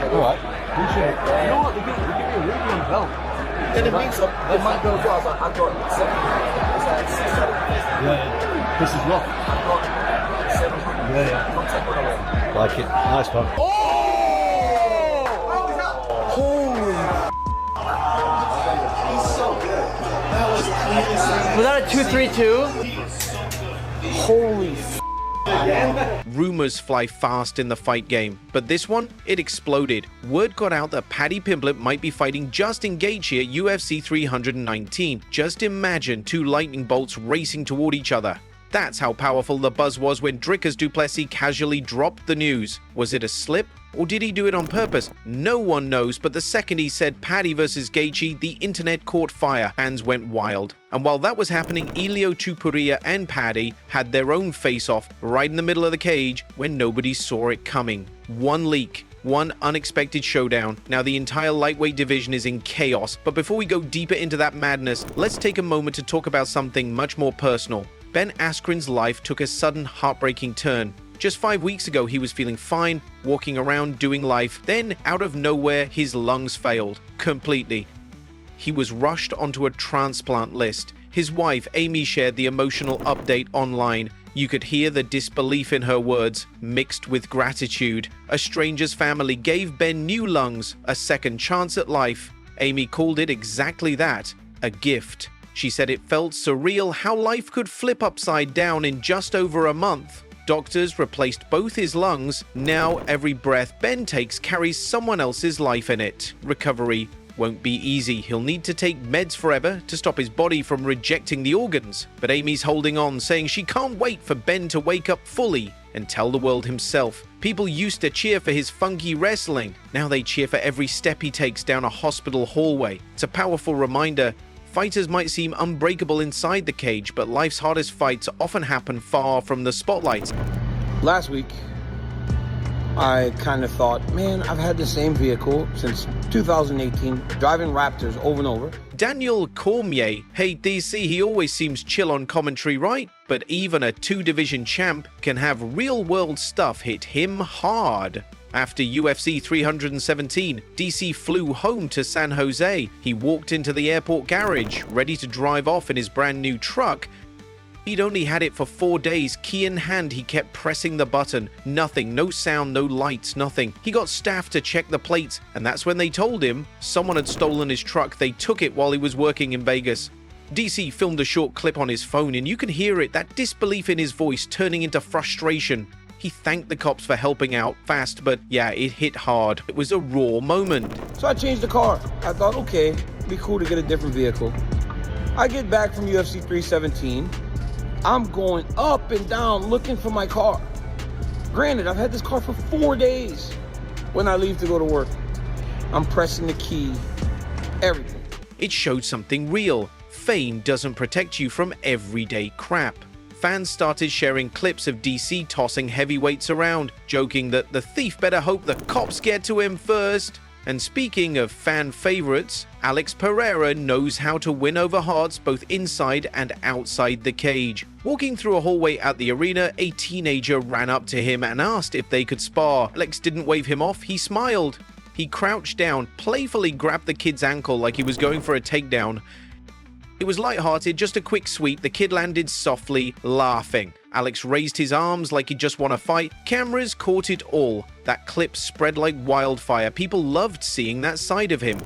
Alright, appreciate it. You know what, they give me a really young belt. And it means it might go well. I got 7. Yeah. This is rough. I got 7. Yeah. Don't take one away. Like it. Nice one. Oh! Holy. He's so good. That was clean. Was that a 2-3-2? Holy Rumors fly fast in the fight game, but this one, it exploded. Word got out that Paddy Pimblett might be fighting Justin Gaethje at UFC 319. Just imagine 2 lightning bolts racing toward each other. That's how powerful the buzz was when Dricus Du Plessis casually dropped the news. Was it a slip? Or did he do it on purpose? No one knows, but the second he said Paddy versus Gaethje, the internet caught fire. Fans went wild. And while that was happening, Ilia Topuria and Paddy had their own face-off right in the middle of the cage when nobody saw it coming. One leak. One unexpected showdown. Now the entire lightweight division is in chaos, but before we go deeper into that madness, let's take a moment to talk about something much more personal. Ben Askren's life took a sudden heartbreaking turn. Just 5 weeks ago he was feeling fine, walking around doing life, then out of nowhere his lungs failed, completely. He was rushed onto a transplant list. His wife Amy shared the emotional update online. You could hear the disbelief in her words, mixed with gratitude. A stranger's family gave Ben new lungs, a second chance at life. Amy called it exactly that, a gift. She said it felt surreal how life could flip upside down in just over a month. Doctors replaced both his lungs. Now every breath Ben takes carries someone else's life in it. Recovery won't be easy. He'll need to take meds forever to stop his body from rejecting the organs. But Amy's holding on, saying she can't wait for Ben to wake up fully and tell the world himself. People used to cheer for his funky wrestling. Now they cheer for every step he takes down a hospital hallway. It's a powerful reminder. Fighters might seem unbreakable inside the cage, but life's hardest fights often happen far from the spotlight. Last week, I kind of thought, man, I've had the same vehicle since 2018, driving Raptors over and over. Daniel Cormier, hey DC, he always seems chill on commentary, right? But even a 2-division champ can have real-world stuff hit him hard. After UFC 317, DC flew home to San Jose. He walked into the airport garage, ready to drive off in his brand new truck. He'd only had it for 4 days. Key in hand, he kept pressing the button. Nothing, no sound, no lights, nothing. He got staff to check the plates, and that's when they told him someone had stolen his truck. They took it while he was working in Vegas. DC filmed a short clip on his phone, and you can hear it, that disbelief in his voice turning into frustration. He thanked the cops for helping out fast, but yeah, it hit hard. It was a raw moment. So I changed the car. I thought, okay, it'd be cool to get a different vehicle. I get back from UFC 317. I'm going up and down looking for my car. Granted, I've had this car for 4 days. When I leave to go to work, I'm pressing the key, everything. It showed something real. Fame doesn't protect you from everyday crap. Fans started sharing clips of DC tossing heavyweights around, joking that the thief better hope the cops get to him first. And speaking of fan favorites, Alex Pereira knows how to win over hearts both inside and outside the cage. Walking through a hallway at the arena, a teenager ran up to him and asked if they could spar. Alex didn't wave him off, he smiled. He crouched down, playfully grabbed the kid's ankle like he was going for a takedown. It was lighthearted, just a quick sweep. The kid landed softly, laughing. Alex raised his arms like he just won a fight. Cameras caught it all. That clip spread like wildfire. People loved seeing that side of him.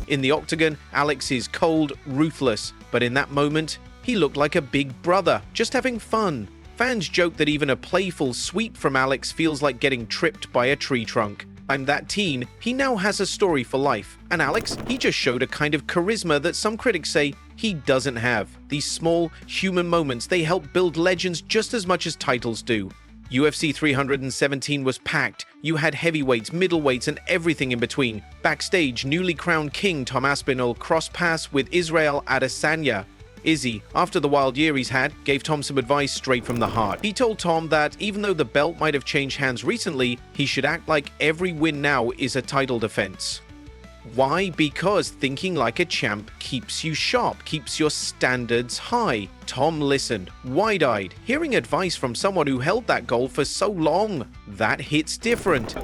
In the octagon, Alex is cold, ruthless, but in that moment, he looked like a big brother, just having fun. Fans joke that even a playful sweep from Alex feels like getting tripped by a tree trunk. And that teen, he now has a story for life. And Alex, he just showed a kind of charisma that some critics say he doesn't have. These small, human moments, they help build legends just as much as titles do. UFC 317 was packed. You had heavyweights, middleweights, and everything in between. Backstage, newly crowned king Tom Aspinall crossed paths with Israel Adesanya. Izzy, after the wild year he's had, gave Tom some advice straight from the heart. He told Tom that even though the belt might have changed hands recently, he should act like every win now is a title defense. Why? Because thinking like a champ keeps you sharp, keeps your standards high. Tom listened, wide-eyed, hearing advice from someone who held that goal for so long. That hits different.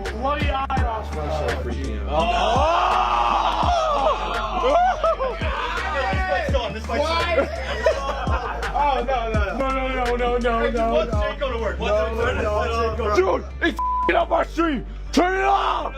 Dude, it's up our stream. Turn it off.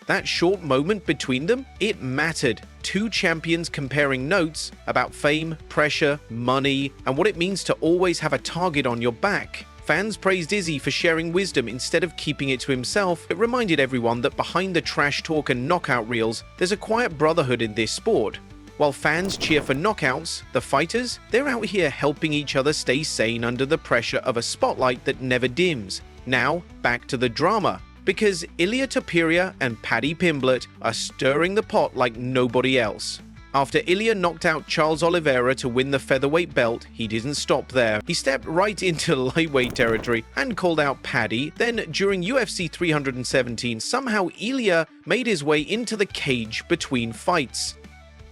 That short moment between them, it mattered. Two champions comparing notes about fame, pressure, money, and what it means to always have a target on your back. Fans praised Izzy for sharing wisdom instead of keeping it to himself. It reminded everyone that behind the trash talk and knockout reels, there's a quiet brotherhood in this sport. While fans cheer for knockouts, the fighters, they're out here helping each other stay sane under the pressure of a spotlight that never dims. Now, back to the drama. Because Ilia Topuria and Paddy Pimblett are stirring the pot like nobody else. After Ilia knocked out Charles Oliveira to win the featherweight belt, he didn't stop there. He stepped right into lightweight territory and called out Paddy. Then, during UFC 317, somehow Ilia made his way into the cage between fights.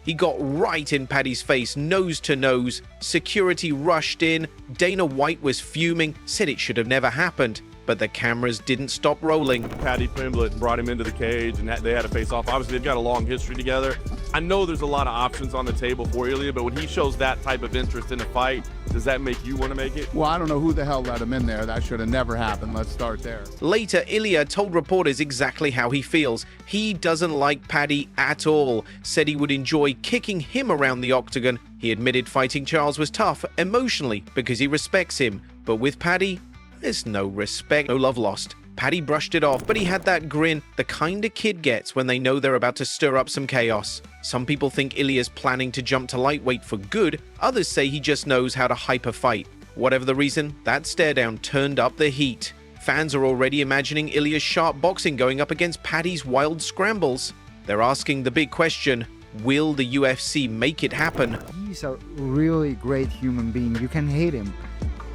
He got right in Paddy's face, nose to nose. Security rushed in. Dana White was fuming, said it should have never happened. But the cameras didn't stop rolling. Paddy Pimblett brought him into the cage and they had a face-off. Obviously, they've got a long history together. I know there's a lot of options on the table for Ilia, but when he shows that type of interest in a fight, does that make you want to make it? Well, I don't know who the hell let him in there. That should have never happened. Let's start there. Later, Ilia told reporters exactly how he feels. He doesn't like Paddy at all, said he would enjoy kicking him around the octagon. He admitted fighting Charles was tough emotionally because he respects him. But with Paddy, there's no respect, no love lost. Paddy brushed it off, but he had that grin, the kind a kid gets when they know they're about to stir up some chaos. Some people think Ilia's planning to jump to lightweight for good. Others say he just knows how to hype a fight. Whatever the reason, that stare down turned up the heat. Fans are already imagining Ilia's sharp boxing going up against Paddy's wild scrambles. They're asking the big question, will the UFC make it happen? He's a really great human being. You can hate him.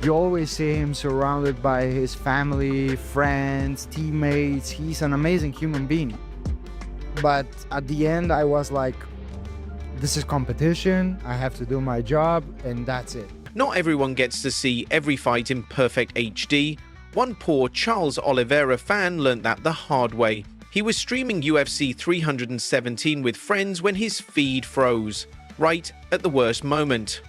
You always see him surrounded by his family, friends, teammates. He's an amazing human being. But at the end, I was like, this is competition. I have to do my job, and that's it. Not everyone gets to see every fight in perfect HD. One poor Charles Oliveira fan learned that the hard way. He was streaming UFC 317 with friends when his feed froze, right at the worst moment.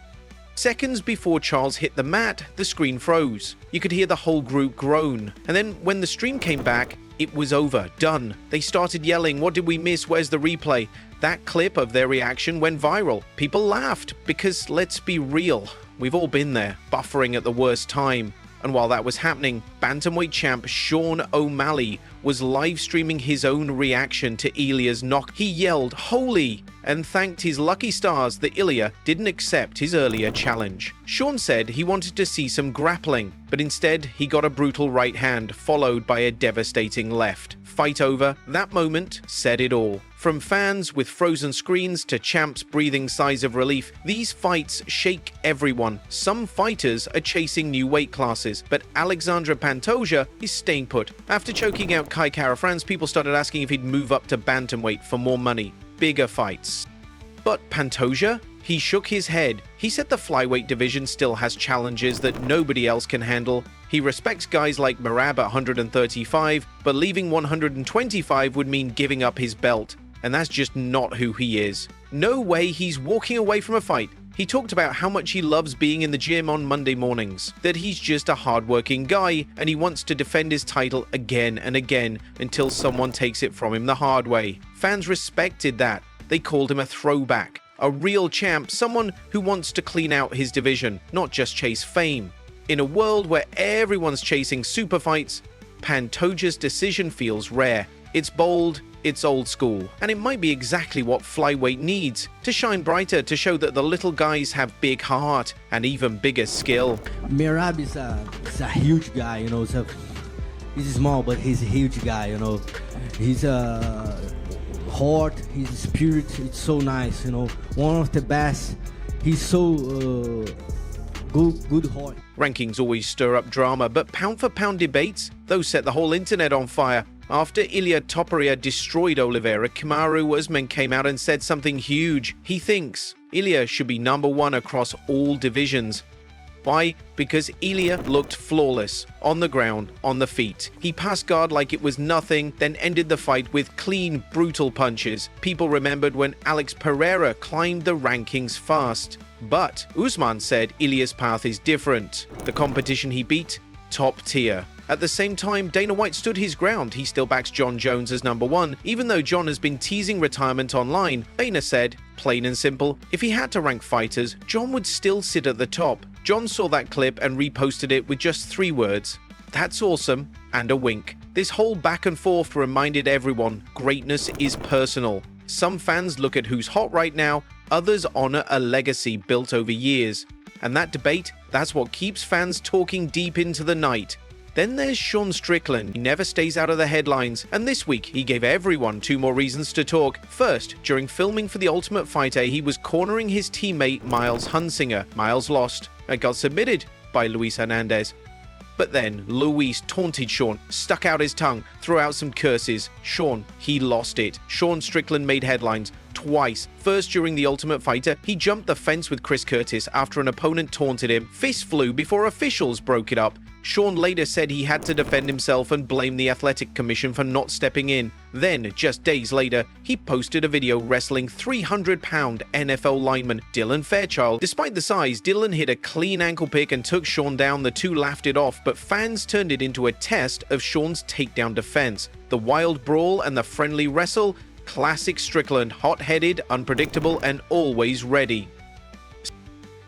Seconds before Charles hit the mat, the screen froze. You could hear the whole group groan. And then when the stream came back, it was over, done. They started yelling, "What did we miss? Where's the replay?" That clip of their reaction went viral. People laughed because, let's be real, we've all been there, buffering at the worst time. And while that was happening, bantamweight champ Sean O'Malley was live streaming his own reaction to Ilia's knock. He yelled, "Holy!" and thanked his lucky stars that Ilia didn't accept his earlier challenge. Sean said he wanted to see some grappling, but instead he got a brutal right hand followed by a devastating left. Fight over, that moment said it all. From fans with frozen screens to champs breathing sighs of relief, these fights shake everyone. Some fighters are chasing new weight classes, but Alexandre Pantoja is staying put. After choking out Kai Kara-France, people started asking if he'd move up to bantamweight for more money, bigger fights. But Pantoja? He shook his head. He said the flyweight division still has challenges that nobody else can handle. He respects guys like Merab at 135, but leaving 125 would mean giving up his belt. And that's just not who he is. No way he's walking away from a fight. He talked about how much he loves being in the gym on Monday mornings, that he's just a hardworking guy, and he wants to defend his title again and again until someone takes it from him the hard way. Fans respected that. They called him a throwback, a real champ, someone who wants to clean out his division, not just chase fame. In a world where everyone's chasing super fights, Pantoja's decision feels rare. It's bold, it's old school, and it might be exactly what flyweight needs to shine brighter, to show that the little guys have big heart and even bigger skill. Merab is a huge guy, you know. He's small, but he's a huge guy, you know. He's heart, his spirit, it's so nice, you know. One of the best. He's so good heart. Rankings always stir up drama, but pound for pound debates, those set the whole internet on fire. After Ilia Topuria destroyed Oliveira, Kamaru Usman came out and said something huge. He thinks Ilia should be #1 across all divisions. Why? Because Ilia looked flawless, on the ground, on the feet. He passed guard like it was nothing, then ended the fight with clean, brutal punches. People remembered when Alex Pereira climbed the rankings fast. But Usman said Ilia's path is different. The competition he beat, top tier. At the same time, Dana White stood his ground. He still backs Jon Jones as #1. Even though Jon has been teasing retirement online, Dana said, plain and simple, if he had to rank fighters, Jon would still sit at the top. Jon saw that clip and reposted it with just 3 words. That's awesome, and a wink. This whole back and forth reminded everyone, greatness is personal. Some fans look at who's hot right now, others honor a legacy built over years. And that debate, that's what keeps fans talking deep into the night. Then there's Sean Strickland. He never stays out of the headlines, and this week he gave everyone 2 more reasons to talk. First, during filming for The Ultimate Fighter, he was cornering his teammate Miles Hunsinger. Miles lost and got submitted by Luis Hernandez. But then Luis taunted Sean, stuck out his tongue, threw out some curses. Sean, he lost it. Sean Strickland made headlines twice. First, during The Ultimate Fighter, he jumped the fence with Chris Curtis after an opponent taunted him. Fists flew before officials broke it up. Sean later said he had to defend himself and blamed the Athletic Commission for not stepping in. Then, just days later, he posted a video wrestling 300-pound NFL lineman Dylan Fairchild. Despite the size, Dylan hit a clean ankle pick and took Sean down. The two laughed it off, but fans turned it into a test of Sean's takedown defense. The wild brawl and the friendly wrestle, classic Strickland, hot-headed, unpredictable, and always ready.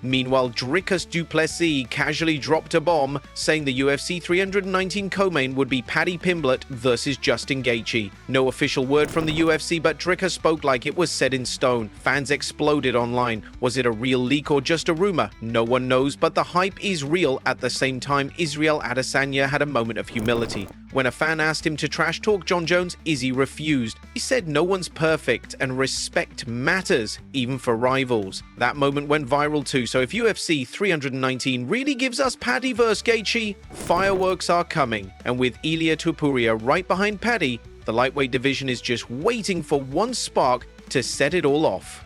Meanwhile, Dricus Du Plessis casually dropped a bomb, saying the UFC 319 co-main would be Paddy Pimblett versus Justin Gaethje. No official word from the UFC, but Dricus spoke like it was set in stone. Fans exploded online. Was it a real leak or just a rumor? No one knows, but the hype is real. At the same time, Israel Adesanya had a moment of humility. When a fan asked him to trash talk Jon Jones, Izzy refused. He said no one's perfect and respect matters, even for rivals. That moment went viral too, so if UFC 319 really gives us Paddy vs Gaethje, fireworks are coming. And with Ilia Topuria right behind Paddy, the lightweight division is just waiting for one spark to set it all off.